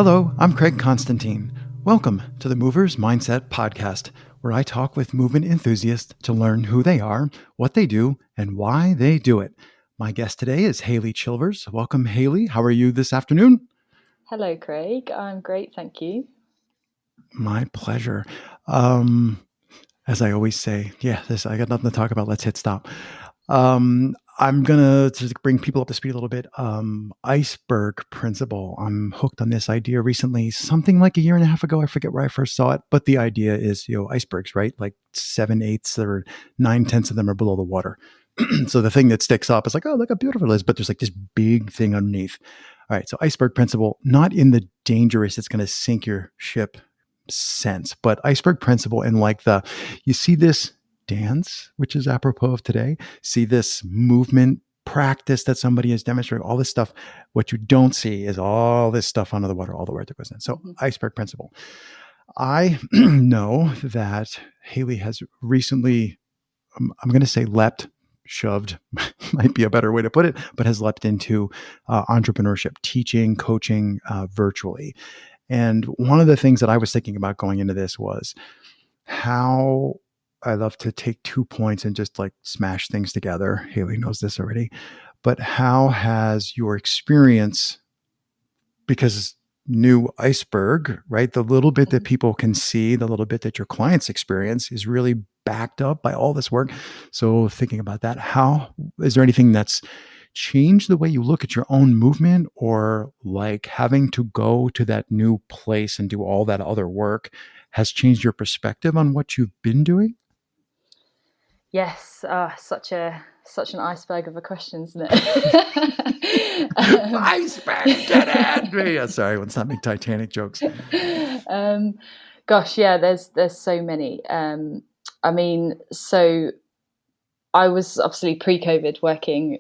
Hello, I'm Craig Constantine. Welcome to the Movers Mindset Podcast, where I talk with movement enthusiasts to learn who they are, what they do, and why they do it. My guest today is Hayley Chilvers. Welcome, Hayley. How are you this afternoon? Hello, Craig. I'm great, thank you. My pleasure. As I always say, I got nothing to talk about. Let's hit stop. I'm gonna just bring people up to speed a little bit. Iceberg principle. I'm hooked on this idea recently, something like a year and a half ago. I forget where I first saw it, but the idea is, icebergs, right? Like 7/8 or 9/10 of them are below the water. So the thing that sticks up is like, oh, look how beautiful it is, but there's like this big thing underneath. All right, so iceberg principle, not in the dangerous, it's going to sink your ship sense, but iceberg principle in like you see this dance, which is apropos of today, see this movement practice that somebody is demonstrating, all this stuff. What you don't see is all this stuff under the water, all the work that goes in. So iceberg principle. I know that Hayley has recently, I'm going to say shoved might be a better way to put it, but has leapt into entrepreneurship, teaching, coaching virtually. And one of the things that I was thinking about going into this was how I love to take 2 points and just like smash things together. Hayley knows this already, but how has your experience, because new iceberg, right? The little bit that people can see, the little bit that your clients experience is really backed up by all this work. So thinking about that, how is there anything that's changed the way you look at your own movement, or like having to go to that new place and do all that other work has changed your perspective on what you've been doing? Yes, such an iceberg of a question, isn't it? Iceberg, get it! Yeah, sorry, let's not make Titanic jokes. Gosh, yeah, there's so many. So I was obviously pre-COVID working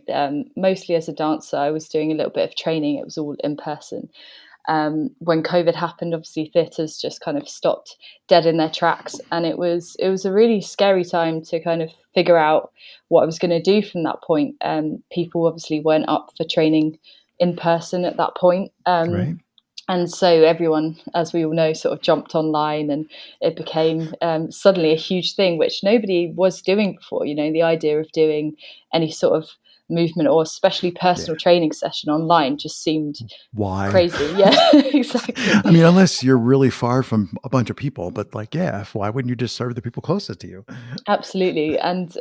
mostly as a dancer. I was doing a little bit of training. It was all in person. When COVID happened, obviously theatres just kind of stopped dead in their tracks, and it was a really scary time to kind of figure out what I was going to do from that point. People obviously weren't up for training in person at that point. Right. And so everyone, as we all know, sort of jumped online, and it became suddenly a huge thing, which nobody was doing before. You know, the idea of doing any sort of movement or especially personal training session online just seemed crazy. Yeah, exactly. I mean, unless you're really far from a bunch of people, but like, why wouldn't you just serve the people closest to you? Absolutely. And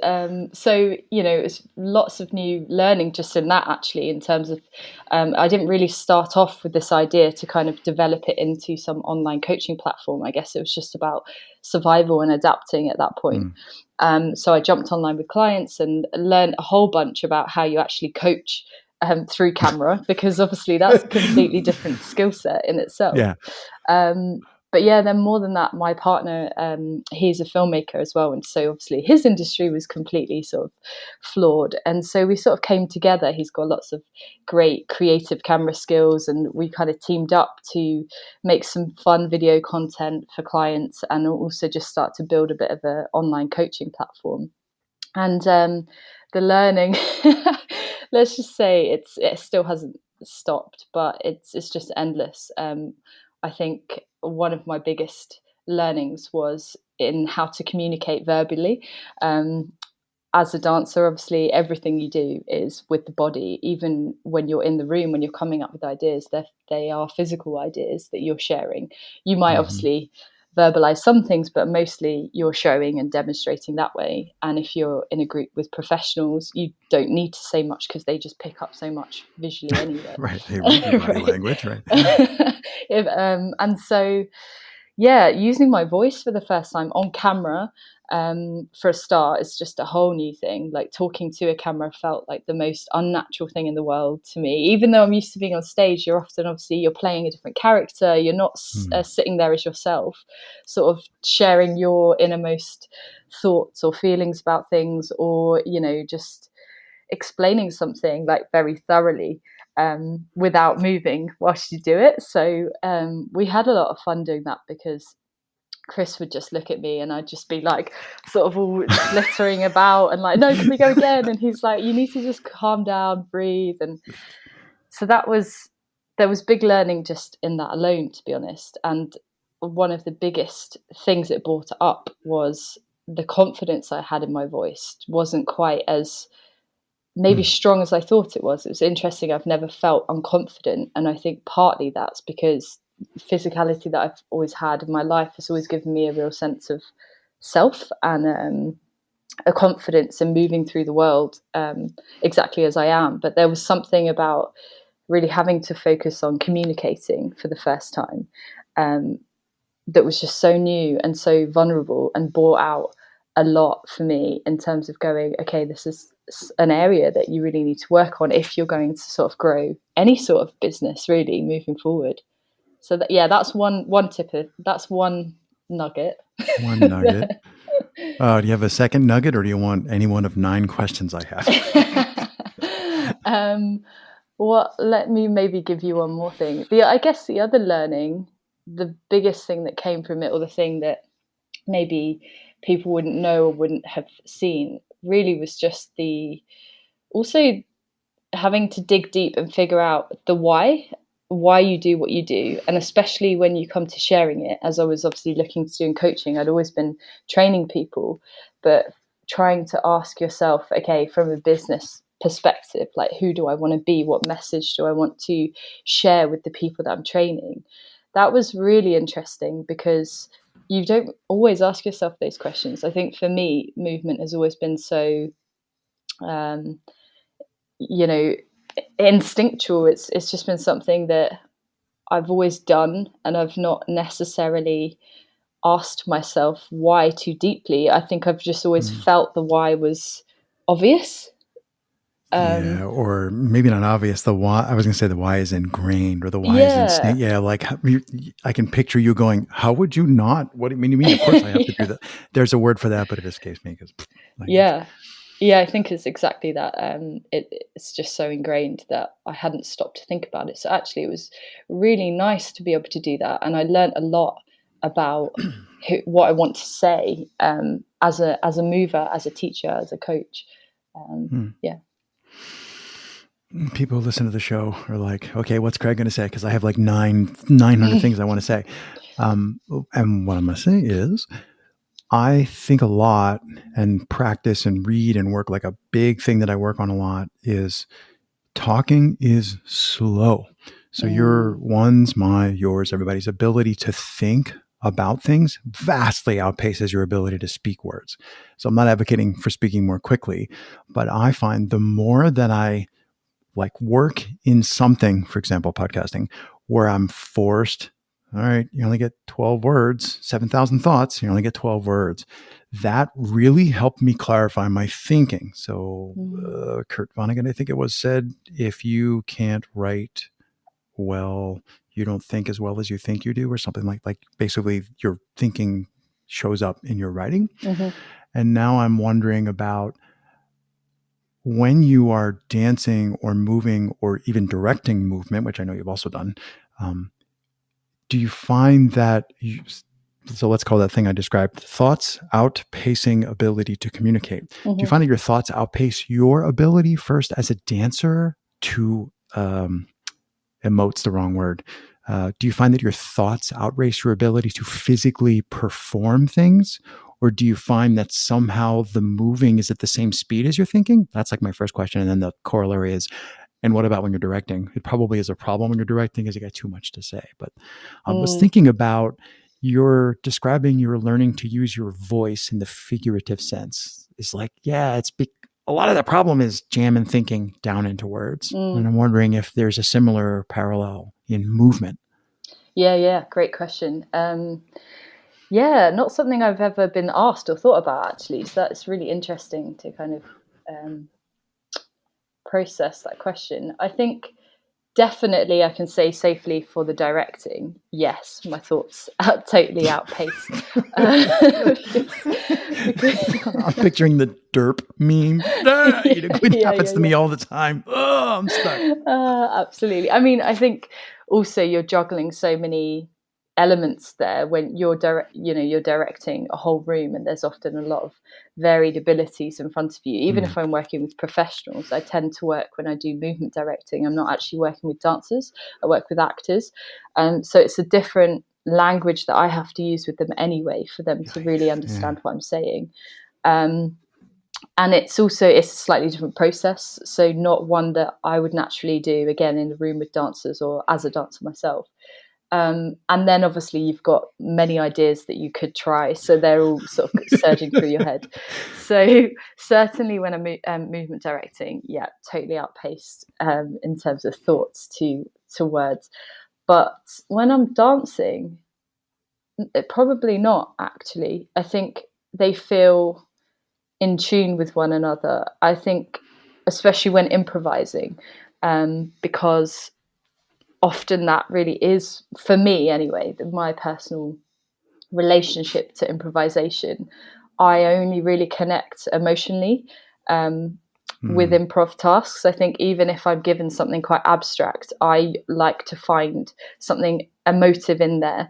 so, it's lots of new learning just in that, actually, in terms of, I didn't really start off with this idea to kind of develop it into some online coaching platform. I guess it was just about survival and adapting at that point. So I jumped online with clients and learned a whole bunch about how you actually coach through camera, because obviously that's a completely different skill set in itself. Yeah. But yeah, then more than that, my partner, he's a filmmaker as well. And so obviously his industry was completely sort of flawed. And so we sort of came together. He's got lots of great creative camera skills, and we kind of teamed up to make some fun video content for clients, and also just start to build a bit of an online coaching platform. And the learning, let's just say it still hasn't stopped, but it's just endless. I think one of my biggest learnings was in how to communicate verbally. As a dancer, obviously, everything you do is with the body. Even when you're in the room, when you're coming up with ideas, they are physical ideas that you're sharing. You might obviously verbalize some things, but mostly you're showing and demonstrating that way. And if you're in a group with professionals, you don't need to say much because they just pick up so much visually anyway. Right. They read your body language, right? And so, yeah, using my voice for the first time on camera, for a start, is just a whole new thing. Like, talking to a camera felt like the most unnatural thing in the world to me. Even though I'm used to being on stage, you're playing a different character. You're not sitting there as yourself, sort of sharing your innermost thoughts or feelings about things, or, just explaining something like very thoroughly. Without moving whilst you do it. So we had a lot of fun doing that, because Chris would just look at me and I'd just be like sort of all glittering about and like, no, can we go again? And he's like, you need to just calm down, breathe. And so that was there was big learning just in that alone, to be honest. And one of the biggest things that brought it up was the confidence I had in my voice wasn't quite as maybe strong as I thought it was. It was interesting. I've never felt unconfident. And I think partly that's because physicality that I've always had in my life has always given me a real sense of self and a confidence in moving through the world exactly as I am. But there was something about really having to focus on communicating for the first time that was just so new and so vulnerable and brought out a lot for me in terms of going, okay, this is an area that you really need to work on if you're going to sort of grow any sort of business really moving forward. So that, yeah, that's one nugget. One nugget. Do you have a second nugget, or do you want any one of 9 questions I have? Let me maybe give you one more thing. I guess the other learning, the biggest thing that came from it, or the thing that maybe people wouldn't know or wouldn't have seen, really was just also having to dig deep and figure out the why you do what you do. And especially when you come to sharing it, as I was obviously looking to do in coaching, I'd always been training people, but trying to ask yourself, okay, from a business perspective, like, who do I want to be? What message do I want to share with the people that I'm training? That was really interesting because you don't always ask yourself those questions. I think for me, movement has always been so, instinctual. It's just been something that I've always done, and I've not necessarily asked myself why too deeply. I think I've just always felt the why was obvious. Yeah, or maybe not obvious. The why, I was going to say the why is ingrained, or the why is instinct. Yeah, like I can picture you going, how would you not? What do you mean? Of course I have to do that. There's a word for that, but it escapes me because Yeah, I think it's exactly that. It's just so ingrained that I hadn't stopped to think about it. So actually, it was really nice to be able to do that, and I learned a lot about what I want to say as a mover, as a teacher, as a coach. Yeah. People who listen to the show are like, okay, what's Craig going to say? Because I have like 900 things I want to say. And what I'm going to say is, I think a lot and practice and read and work. Like a big thing that I work on a lot is talking is slow. So yours, everybody's ability to think about things vastly outpaces your ability to speak words. So I'm not advocating for speaking more quickly, but I find the more that I like work in something, for example, podcasting, where I'm forced, all right, you only get 12 words, 7,000 thoughts, you only get 12 words. That really helped me clarify my thinking. So Kurt Vonnegut, I think it was, said, if you can't write well, you don't think as well as you think you do, or something like basically your thinking shows up in your writing. Mm-hmm. And now I'm wondering about, when you are dancing or moving or even directing movement, which I know you've also done, do you find that so let's call that thing I described thoughts outpacing ability to communicate. Mm-hmm. Do you find that your thoughts outpace your ability first as a dancer to emote's the wrong word. Do you find that your thoughts outrace your ability to physically perform things? Or do you find that somehow the moving is at the same speed as your thinking? That's like my first question. And then the corollary is, and what about when you're directing? It probably is a problem when you're directing because you got too much to say. But I was thinking about, you're describing you're learning to use your voice in the figurative sense. It's like, yeah, a lot of the problem is jamming thinking down into words. And I'm wondering if there's a similar parallel in movement. Yeah. Great question. Yeah, not something I've ever been asked or thought about, actually. So that's really interesting to kind of process that question. I think definitely I can say safely for the directing, yes, my thoughts totally outpace. Because I'm picturing the derp meme. It happens to me all the time. Oh, I'm stuck. Absolutely. I mean, I think also you're juggling so many elements there when you're directing a whole room, and there's often a lot of varied abilities in front of you. Even if I'm working with professionals, I tend to work, when I do movement directing, I'm not actually working with dancers, I work with actors. So it's a different language that I have to use with them anyway for them to really understand what I'm saying. And it's a slightly different process, so not one that I would naturally do again in the room with dancers or as a dancer myself. And then obviously you've got many ideas that you could try, so they're all sort of surging through your head. So certainly when I'm movement directing, totally outpaced in terms of thoughts to words. But when I'm dancing, probably not, actually. I think they feel in tune with one another. I think especially when improvising, because often that really is, for me anyway, my personal relationship to improvisation. I only really connect emotionally with improv tasks. I think even if I'm given something quite abstract, I like to find something emotive in there,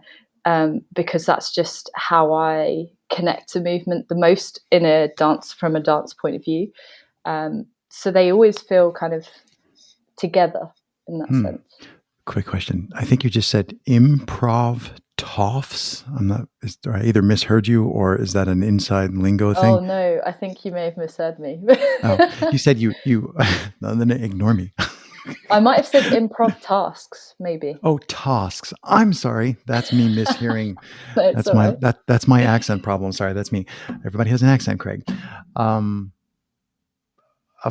because that's just how I connect to movement the most in a dance, from a dance point of view. So they always feel kind of together in that sense. Quick question. I think you just said improv toffs. I either misheard you, or is that an inside lingo thing? Oh no, I think you may have misheard me. You said you no, then ignore me. I might have said improv tasks, maybe. Oh, tasks. I'm sorry. That's me mishearing. No, That's my that's my accent problem. Sorry, that's me. Everybody has an accent, Craig.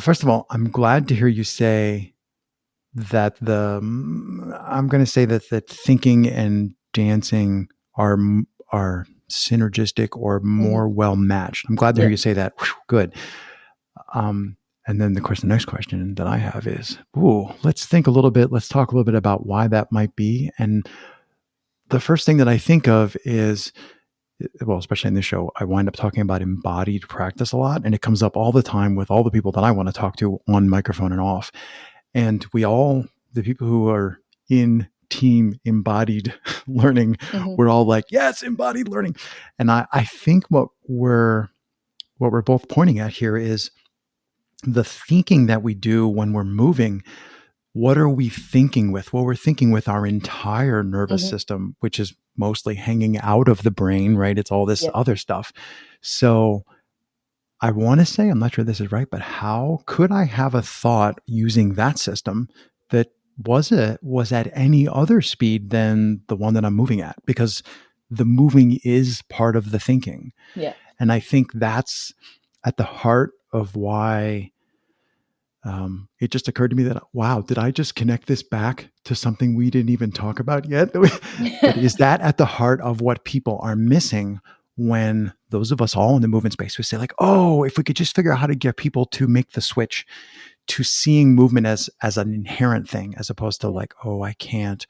First of all, I'm glad to hear you say that I'm going to say that thinking and dancing are synergistic or more well matched. I'm glad to hear you say that. Whew, good. And then the next question that I have is, let's talk a little bit about why that might be. And the first thing that I think of is, well, especially in this show, I wind up talking about embodied practice a lot, and it comes up all the time with all the people that I want to talk to on microphone and off. And the people who are in team embodied learning, we're all like, yes, embodied learning. And I think what we're both pointing at here is the thinking that we do when we're moving. What are we thinking with? Well, we're thinking with our entire nervous system, which is mostly hanging out of the brain, right? It's all this other stuff. So I want to say, I'm not sure this is right, but how could I have a thought using that system that was at any other speed than the one that I'm moving at? Because the moving is part of the thinking. Yeah. And I think that's at the heart of why it just occurred to me that, wow, did I just connect this back to something we didn't even talk about yet? But is that at the heart of what people are missing when those of us all in the movement space would say like, oh, if we could just figure out how to get people to make the switch to seeing movement as an inherent thing, as opposed to like, oh, I can't.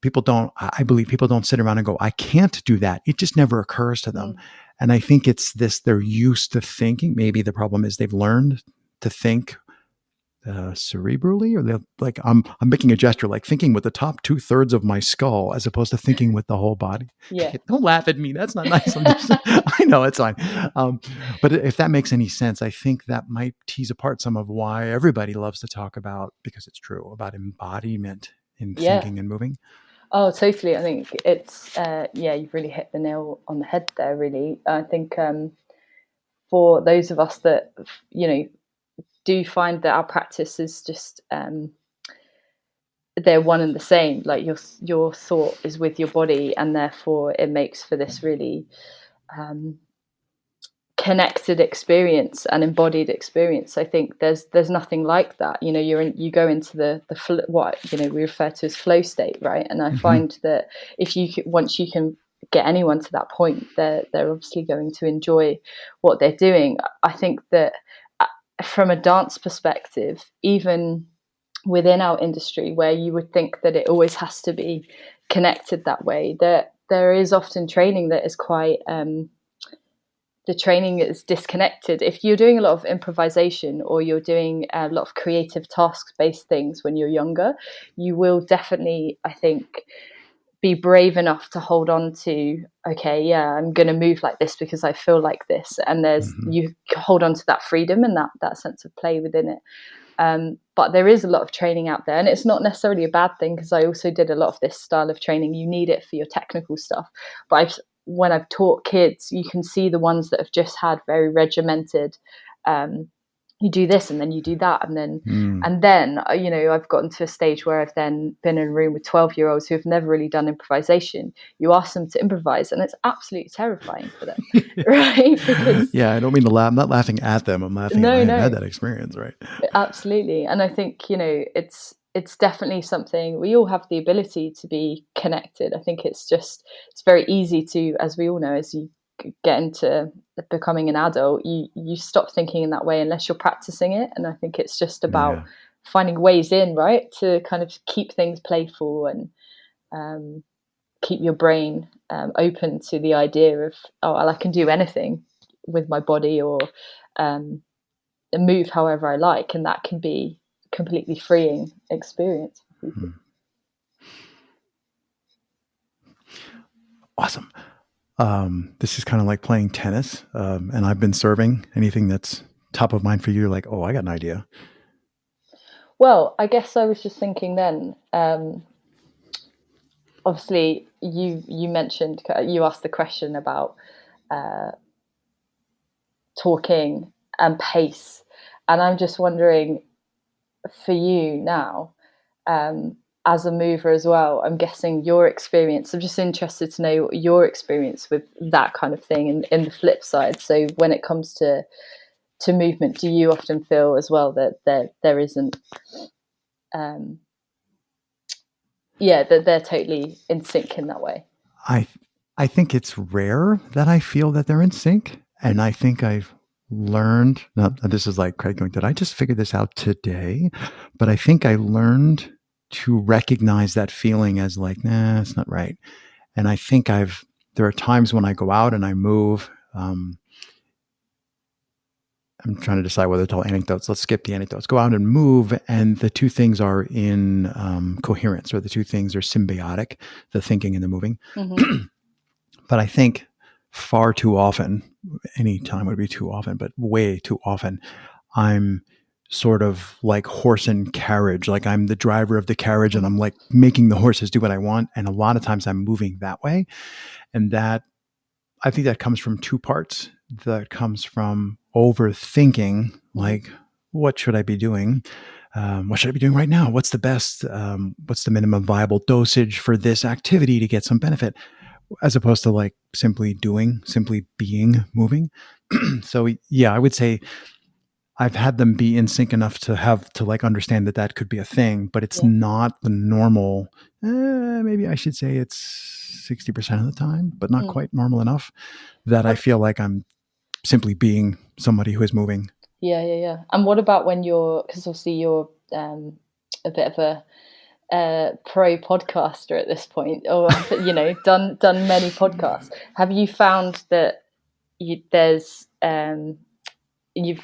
I believe people don't sit around and go, I can't do that. It just never occurs to them. And I think it's this, they're used to thinking. Maybe the problem is they've learned to think cerebrally, or they're like, I'm making a gesture, like thinking with the top 2/3 of my skull, as opposed to thinking with the whole body. Yeah. Don't laugh at me. That's not nice. I know it's fine. But if that makes any sense, I think that might tease apart some of why everybody loves to talk about, because it's true, about embodiment in thinking and moving. Oh, totally. I think it's, you've really hit the nail on the head there, really. I think for those of us that, do find that our practice is just, they're one and the same. Like your thought is with your body, and therefore it makes for this really connected experience and embodied experience. I think there's nothing like that. You go into what we refer to as flow state, right? And I find that once you can get anyone to that point, they're obviously going to enjoy what they're doing. I think that from a dance perspective, even within our industry, where you would think that it always has to be connected that way, there is often training that is quite the training is disconnected. If you're doing a lot of improvisation, or you're doing a lot of creative task-based things when you're younger, you will definitely, I think, be brave enough to hold on to, okay, yeah, I'm going to move like this because I feel like this. And you hold on to that freedom and that sense of play within it. But there is a lot of training out there, and it's not necessarily a bad thing, because I also did a lot of this style of training. You need it for your technical stuff. But when I've taught kids, you can see the ones that have just had very regimented, you do this and then you do that, and then I've gotten to a stage where I've then been in a room with 12-year-olds who have never really done improvisation. You ask them to improvise and it's absolutely terrifying for them. Right? Because I don't mean to laugh. I'm not laughing at them. I'm laughing at I haven't had that experience, right? Absolutely. And I think, it's definitely something, we all have the ability to be connected. I think it's very easy to, as we all know, as you get into becoming an adult, you stop thinking in that way unless you're practicing it. And I think it's just about finding ways in, right, to kind of keep things playful and keep your brain open to the idea of, oh, well, I can do anything with my body, or move however I like, and that can be a completely freeing experience for people. Awesome. This is kind of like playing tennis, and I've been serving. Anything that's top of mind for you, like, oh, I got an idea? Well, I guess I was just thinking then, obviously you mentioned, you asked the question about talking and pace, and I'm just wondering, for you now, as a mover as well, I'm guessing your experience, I'm just interested to know your experience with that kind of thing in the flip side. So when it comes to movement, do you often feel as well that there isn't that they're totally in sync in that way? I think it's rare that I feel that they're in sync, and I think I've learned, now this is like Craig going, did I just figure this out today? But I think I learned to recognize that feeling as like, nah, it's not right. And I think there are times when I go out and I move. I'm trying to decide whether to tell anecdotes. Let's skip the anecdotes. Go out and move, and the two things are in coherence, or the two things are symbiotic, the thinking and the moving. Mm-hmm. But I think far too often, any time would be too often, but way too often, I'm sort of like horse and carriage. Like I'm the driver of the carriage, and I'm like making the horses do what I want. And a lot of times I'm moving that way. And that, I think that comes from two parts. That comes from overthinking, like, what should I be doing? What should I be doing right now? What's the best, what's the minimum viable dosage for this activity to get some benefit? As opposed to like simply being, moving. So yeah, I would say I've had them be in sync enough to have to like understand that could be a thing, but it's not the normal. Maybe I should say it's 60% of the time, but not quite normal enough that I feel like I'm simply being somebody who is moving. Yeah. And what about when because obviously you're a bit of a pro podcaster at this point, or done many podcasts. Have you found that you've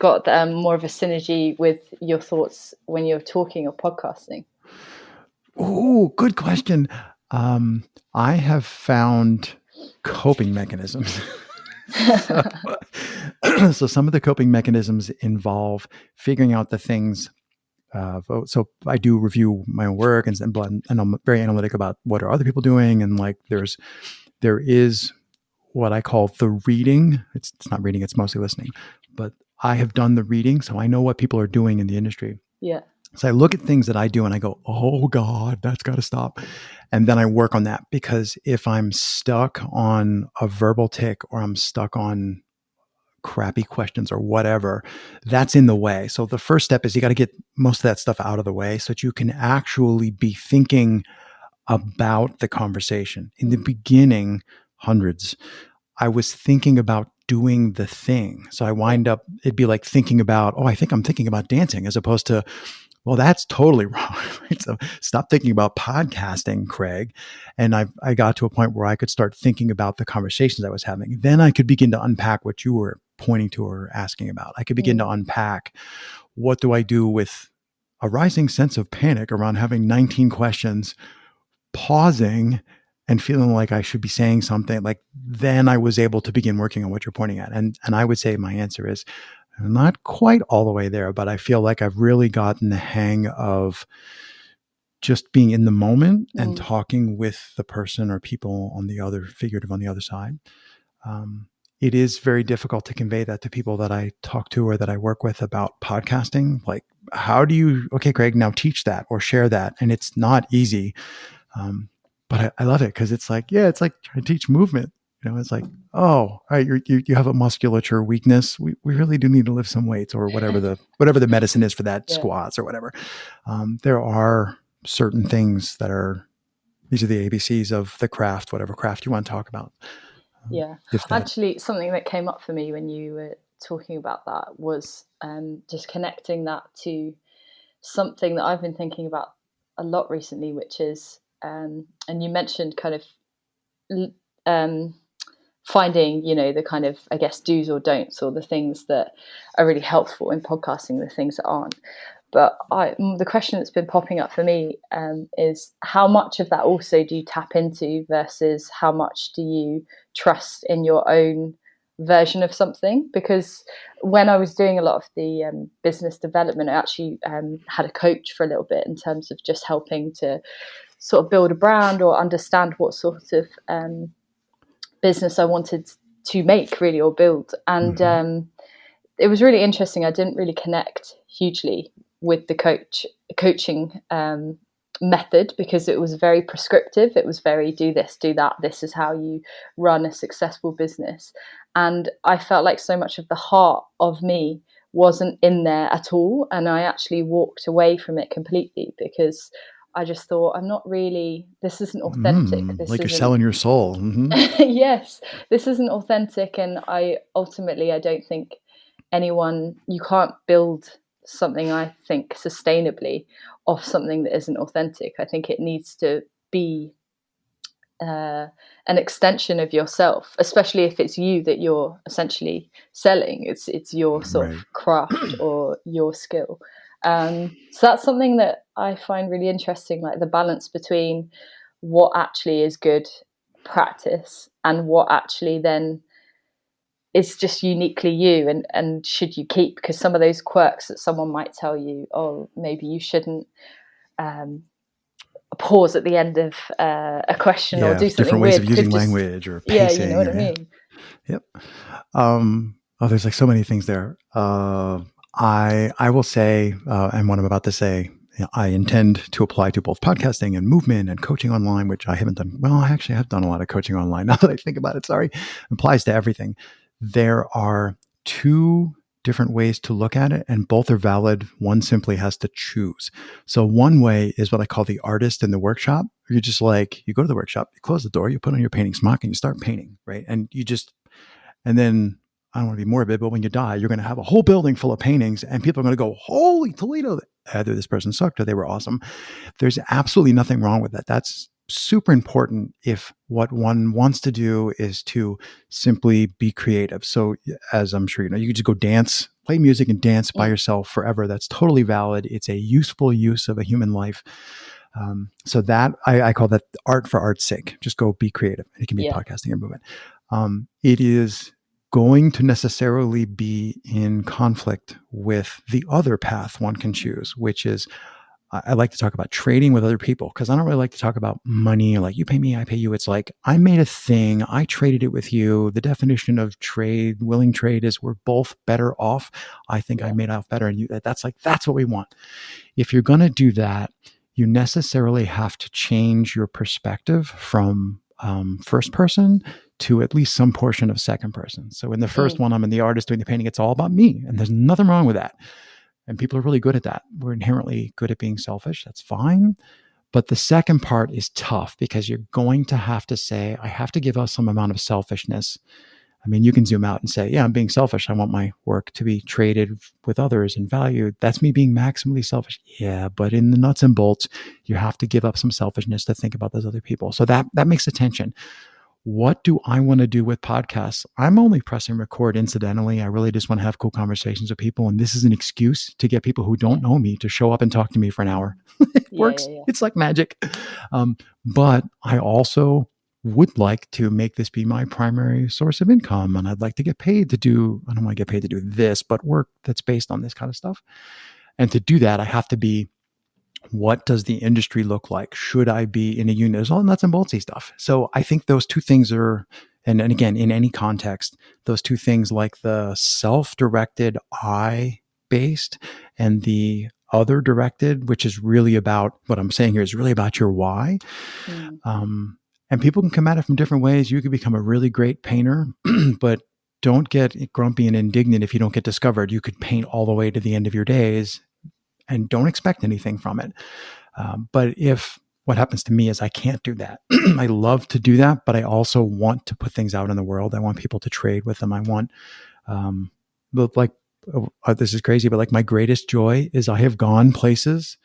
got more of a synergy with your thoughts when you're talking or podcasting? Oh, good question. I have found coping mechanisms. So some of the coping mechanisms involve figuring out the things. So I do review my own work, and I'm very analytic about what are other people doing. And like, there is what I call the reading. It's not reading, it's mostly listening, but I have done the reading. So I know what people are doing in the industry. Yeah. So I look at things that I do and I go, oh God, that's got to stop. And then I work on that, because if I'm stuck on a verbal tick, or I'm stuck on crappy questions or whatever, that's in the way. So the first step is you got to get most of that stuff out of the way so that you can actually be thinking about the conversation. In the beginning, hundreds, I was thinking about doing the thing. So I wind up, it'd be like thinking about, oh, I think I'm thinking about dancing, as opposed to, well, that's totally wrong. Right? So stop thinking about podcasting, Craig. And I got to a point where I could start thinking about the conversations I was having. Then I could begin to unpack what you were pointing to or asking about. I could begin to unpack, what do I do with a rising sense of panic around having 19 questions, pausing and feeling like I should be saying something, like then I was able to begin working on what you're pointing at. And I would say my answer is not quite all the way there, but I feel like I've really gotten the hang of just being in the moment and talking with the person or people on the other, figurative on the other side. It is very difficult to convey that to people that I talk to or that I work with about podcasting. Like, how do you, okay, Craig, now teach that or share that? And it's not easy. But I love it because it's like, yeah, it's like trying to teach movement. It's like, oh, all right, you have a musculature weakness. We really do need to lift some weights or whatever the medicine is for that, squats or whatever. There are certain things that are, these are the ABCs of the craft, whatever craft you want to talk about. Actually, something that came up for me when you were talking about that was just connecting that to something that I've been thinking about a lot recently, which is, and you mentioned kind of finding, the kind of, I guess, do's or don'ts, or the things that are really helpful in podcasting, the things that aren't. But the question that's been popping up for me is how much of that also do you tap into versus how much do you trust in your own version of something? Because when I was doing a lot of the business development, I actually had a coach for a little bit in terms of just helping to sort of build a brand or understand what sort of business I wanted to make, really, or build. And it was really interesting. I didn't really connect hugely with the coaching method because it was very prescriptive. It was very do this, do that. This is how you run a successful business. And I felt like so much of the heart of me wasn't in there at all. And I actually walked away from it completely because I just thought, I'm not really, this isn't authentic. This like isn't, you're selling your soul. Yes, this isn't authentic. And I don't think you can't build something, I think, sustainably off something that isn't authentic. I think it needs to be an extension of yourself, especially if it's you that you're essentially selling. It's your sort of craft or your skill. So that's something that I find really interesting, like the balance between what actually is good practice and what actually then is just uniquely you and should you keep, because some of those quirks that someone might tell you, oh, maybe you shouldn't pause at the end of a question or do something different ways weird, of using could just, language or pacing. you know what I mean? Yep. There's like so many things there. I will say, and what I'm about to say, I intend to apply to both podcasting and movement and coaching online, which I haven't done. Well, I actually have done a lot of coaching online now that I think about it. Sorry. It applies to everything. There are two different ways to look at it, and both are valid. One simply has to choose. So one way is what I call the artist in the workshop. You're just like, you go to the workshop, you close the door, you put on your painting smock and you start painting, right? And then I don't want to be morbid, but when you die, you're going to have a whole building full of paintings and people are going to go, holy Toledo, either this person sucked or they were awesome. There's absolutely nothing wrong with that. That's super important if what one wants to do is to simply be creative. So as I'm sure you know, you can just go dance, play music and dance by yourself forever. That's totally valid. It's a useful use of a human life. So that I call that art for art's sake. Just go be creative. It can be podcasting or movement. It is going to necessarily be in conflict with the other path one can choose, which is, I like to talk about trading with other people because I don't really like to talk about money, like you pay me, I pay you. It's like, I made a thing, I traded it with you. The definition of trade, willing trade, is we're both better off. I think I made off better. And that's what we want. If you're going to do that, you necessarily have to change your perspective from first person to at least some portion of second person. So in the first one, I'm in the artist doing the painting. It's all about me. And there's nothing wrong with that. And people are really good at that. We're inherently good at being selfish. That's fine. But the second part is tough because you're going to have to say, I have to give us some amount of selfishness. I mean, you can zoom out and say, yeah, I'm being selfish. I want my work to be traded with others and valued. That's me being maximally selfish. Yeah, but in the nuts and bolts, you have to give up some selfishness to think about those other people. So that makes a tension. What do I want to do with podcasts? I'm only pressing record incidentally. I really just want to have cool conversations with people. And this is an excuse to get people who don't know me to show up and talk to me for an hour. It works. It's like magic. But I also would like to make this be my primary source of income, and I'd like to get paid to do, I don't want to get paid to do this, but work that's based on this kind of stuff. And to do that, I have to be, what does the industry look like? Should I be in a union? There's all nuts and boltsy stuff. So I think those two things are, and again, in any context, those two things, like the self-directed I based and the other directed, which is really about, what I'm saying here is really about your why. And people can come at it from different ways. You could become a really great painter, but don't get grumpy and indignant if you don't get discovered. You could paint all the way to the end of your days and don't expect anything from it. But if what happens to me is I can't do that. I love to do that, but I also want to put things out in the world. I want people to trade with them. I want, like, this is crazy, but like my greatest joy is I have gone places,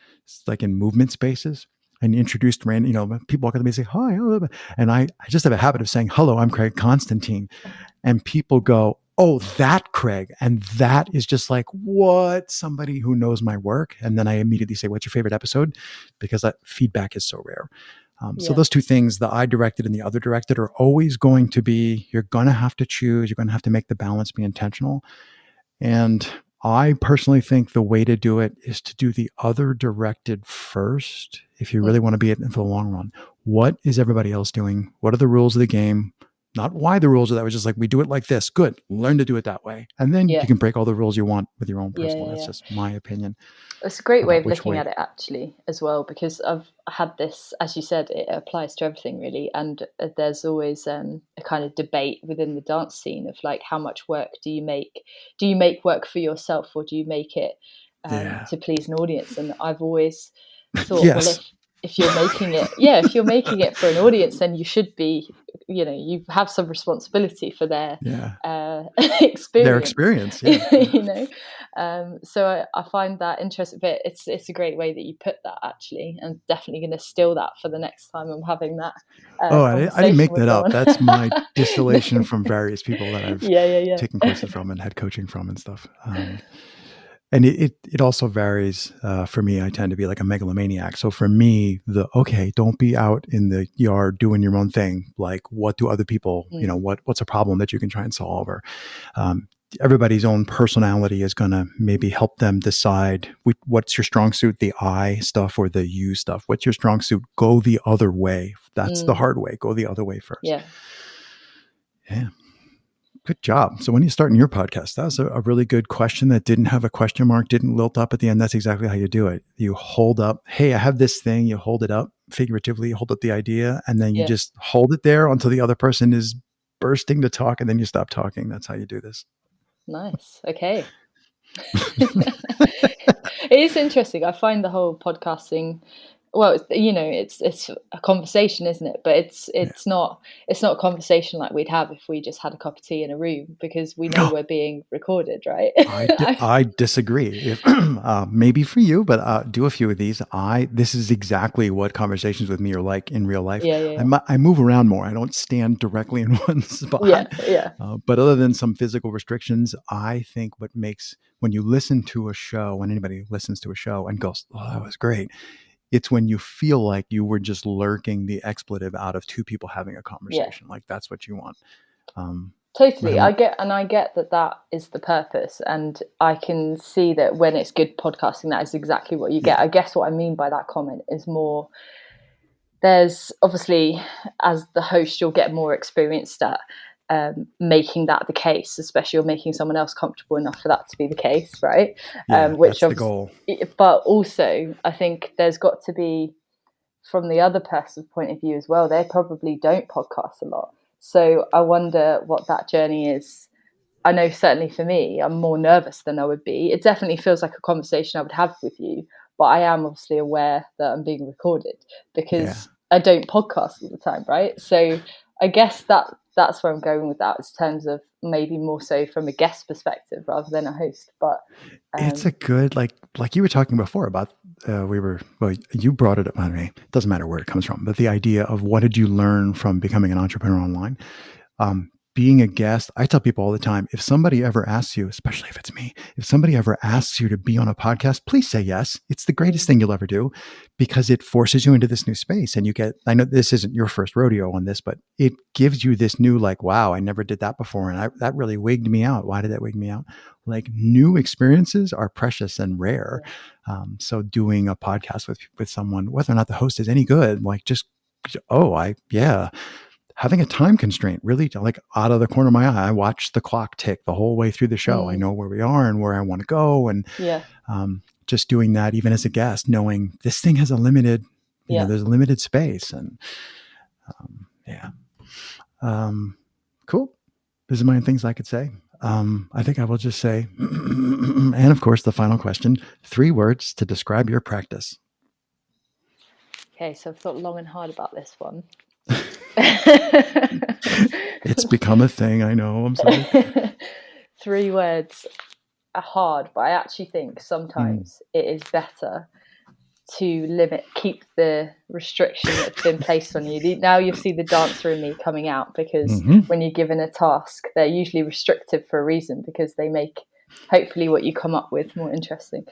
like in movement spaces, and introduced random, people walk up to me and say, hi. And I just have a habit of saying, hello, I'm Craig Constantine. And people go, oh, that Craig. And that is just like, what? Somebody who knows my work. And then I immediately say, what's your favorite episode? Because that feedback is so rare. So those two things, the I directed and the other directed, are always going to be, you're going to have to choose. You're going to have to make the balance be intentional. And I personally think the way to do it is to do the other directed first. If you really want to be in for the long run, what is everybody else doing? What are the rules of the game? Not why the rules are that way, just like, we do it like this. Good. Learn to do it that way. And then you can break all the rules you want with your own personal. That's just my opinion. It's a great way of looking at it, actually, as well, because I've had this, as you said, it applies to everything really. And there's always a kind of debate within the dance scene of like, how much work do you make? Do you make work for yourself, or do you make it to please an audience? And I've always thought, well, if you're making it, if you're making it for an audience, then you should be, you have some responsibility for their experience. Their experience, So I find that interesting. But it's a great way that you put that, actually. I'm definitely going to steal that for the next time I'm having that. I didn't make that up. That's my distillation from various people that I've taken courses from and had coaching from and stuff. And it also varies. For me, I tend to be like a megalomaniac. So for me, don't be out in the yard doing your own thing. Like, what do other people, what's a problem that you can try and solve? Or everybody's own personality is going to maybe help them decide what's your strong suit, the I stuff or the you stuff. What's your strong suit? Go the other way. That's the hard way. Go the other way first. Yeah. Good job. So when you start in your podcast, that was a really good question that didn't have a question mark, didn't lilt up at the end. That's exactly how you do it. You hold up, hey, I have this thing. You hold it up figuratively, you hold up the idea, and then you just hold it there until the other person is bursting to talk, and then you stop talking. That's how you do this. Nice. Okay. It is interesting. I find the whole podcasting, well, it's a conversation, isn't it? But it's not a conversation like we'd have if we just had a cup of tea in a room, because we know we're being recorded, right? I disagree. If, maybe for you, but do a few of these. This is exactly what conversations with me are like in real life. I move around more. I don't stand directly in one spot. But other than some physical restrictions, I think what makes, when you listen to a show, when anybody listens to a show and goes, oh, that was great, it's when you feel like you were just lurking the expletive out of two people having a conversation. Like, that's what you want. Totally. I get that is the purpose. And I can see that when it's good podcasting, that is exactly what you get. I guess what I mean by that comment is more, there's obviously, as the host, you'll get more experienced at making that the case, especially you're making someone else comfortable enough for that to be the case, right? Which that's the goal. But also, I think there's got to be, from the other person's point of view as well, they probably don't podcast a lot. So I wonder what that journey is. I know certainly for me, I'm more nervous than I would be. It definitely feels like a conversation I would have with you, but I am obviously aware that I'm being recorded because I don't podcast all the time, right? So I guess that's where I'm going with that, in terms of maybe more so from a guest perspective rather than a host. But it's a good, like you were talking before about, you brought it up. I mean, it doesn't matter where it comes from, but the idea of what did you learn from becoming an entrepreneur online? being a guest, I tell people all the time, if somebody ever asks you, especially if it's me, if somebody ever asks you to be on a podcast, please say yes. It's the greatest thing you'll ever do, because it forces you into this new space. And you get, I know this isn't your first rodeo on this, but it gives you this new, like, wow, I never did that before. And that really wigged me out. Why did that wig me out? Like, new experiences are precious and rare. So doing a podcast with someone, whether or not the host is any good, like just, having a time constraint, really, like, out of the corner of my eye, I watch the clock tick the whole way through the show. I know where we are and where I want to go. And just doing that, even as a guest, knowing this thing has a limited, there's a limited space. And cool. There's a million things I could say. I think I will just say, and of course, the final question, 3 words to describe your practice. Okay, so I've thought long and hard about this one. It's become a thing. I know. I'm sorry. 3 words are hard, but I actually think sometimes it is better to keep the restriction that's been placed on you. Now you see the dancer in me coming out, because when you're given a task, they're usually restrictive for a reason, because they make hopefully what you come up with more interesting.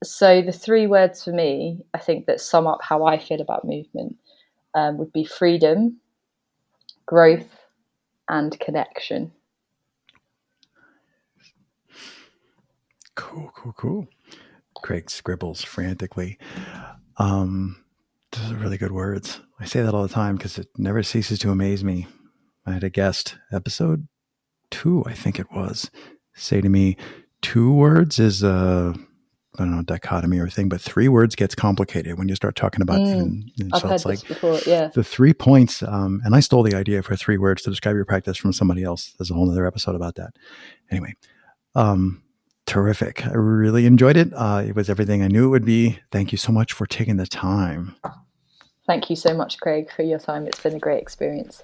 So the 3 words for me, I think, that sum up how I feel about movement would be freedom, growth, and connection. Cool. Craig scribbles frantically. Those are really good words. I say that all the time because it never ceases to amaze me. I had a guest, episode 2, I think it was, say to me, 2 words is I don't know, dichotomy or thing, but 3 words gets complicated when you start talking about I've heard this before, the 3 points. And I stole the idea for 3 words to describe your practice from somebody else. There's a whole other episode about that. Anyway, terrific. I really enjoyed it. It was everything I knew it would be. Thank you so much for taking the time. Thank you so much, Craig, for your time. It's been a great experience.